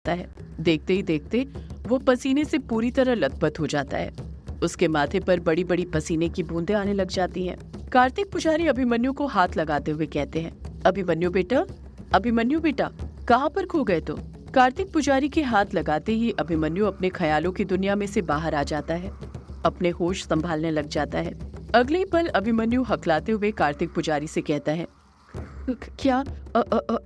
है। देखते ही देखते वो पसीने से पूरी तरह लथपथ हो जाता है। उसके माथे पर बड़ी बड़ी पसीने की बूंदें आने लग जाती हैं। कार्तिक पुजारी अभिमन्यु को हाथ लगाते हुए कहते हैं, अभिमन्यु बेटा, कहाँ पर खो गए तुम? कार्तिक पुजारी के हाथ लगाते ही अभिमन्यु अपने ख्यालों की दुनिया में से बाहर आ जाता है, अपने होश संभालने लग जाता है। अगले ही पल अभिमन्यु हकलाते हुए कार्तिक पुजारी से कहता है, क्या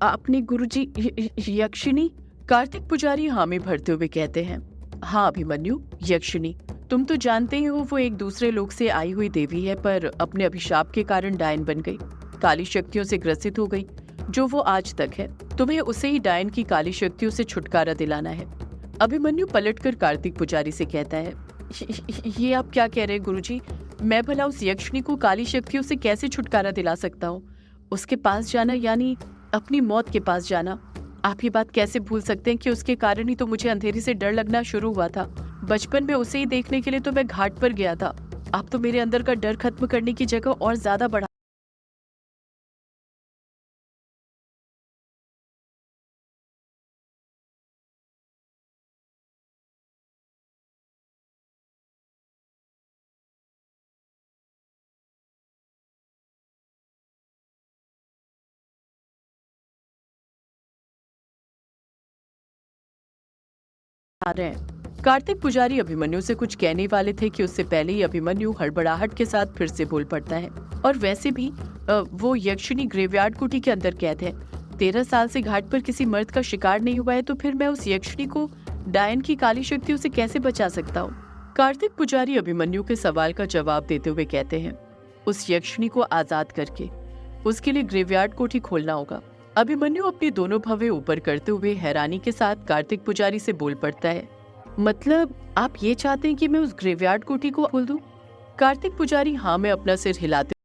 आपने गुरुजी यक्षिणी? कार्तिक पुजारी हामी भरते हुए कहते हैं, हाँ अभिमन्यु, यक्षिणी। तुम तो जानते ही हो वो एक दूसरे लोक से आई हुई देवी है, पर अपने अभिशाप के कारण डायन बन गई, काली शक्तियों से ग्रसित हो गई, जो वो आज तक है। तुम्हें उसे ही डायन की काली शक्तियों से छुटकारा दिलाना है। अभिमन्यु पलटकर कार्तिक पुजारी से कहता है, ये आप क्या कह रहे हैं गुरुजी? मैं भला उस यक्षिणी को काली शक्तियों से कैसे छुटकारा दिला सकता हूँ? उसके पास जाना यानी अपनी मौत के पास जाना। आप ये बात कैसे भूल सकते हैं कि उसके कारण ही तो मुझे अंधेरे से डर लगना शुरू हुआ था। बचपन में उसे ही देखने के लिए तो मैं घाट पर गया था। आप तो मेरे अंदर का डर खत्म करने की जगह और ज्यादा बढ़ा रहे हैं। कार्तिक पुजारी अभिमन्यु से कुछ कहने वाले थे कि उससे पहले ही अभिमन्यु हड़बड़ाहट के साथ फिर से बोल पड़ता है, और वैसे भी वो यक्षिणी ग्रेवयार्ड कुटी के अंदर कैद है। 13 साल से घाट पर किसी मर्द का शिकार नहीं हुआ है, तो फिर मैं उस यक्षिणी को डायन की काली शक्तियों से कैसे बचा सकता हूँ? कार्तिक पुजारी अभिमन्यु के सवाल का जवाब देते हुए कहते हैं, उस यक्षिणी को आजाद करके उसके लिए ग्रेवयार्ड कोठी खोलना होगा। अभिमन्यु अपनी दोनों भवें ऊपर करते हुए हैरानी के साथ कार्तिक पुजारी से बोल पड़ता है, मतलब आप ये चाहते हैं कि मैं उस ग्रेवयार्ड कोठी को खोल दूं? कार्तिक पुजारी हाँ में अपना सिर हिलाते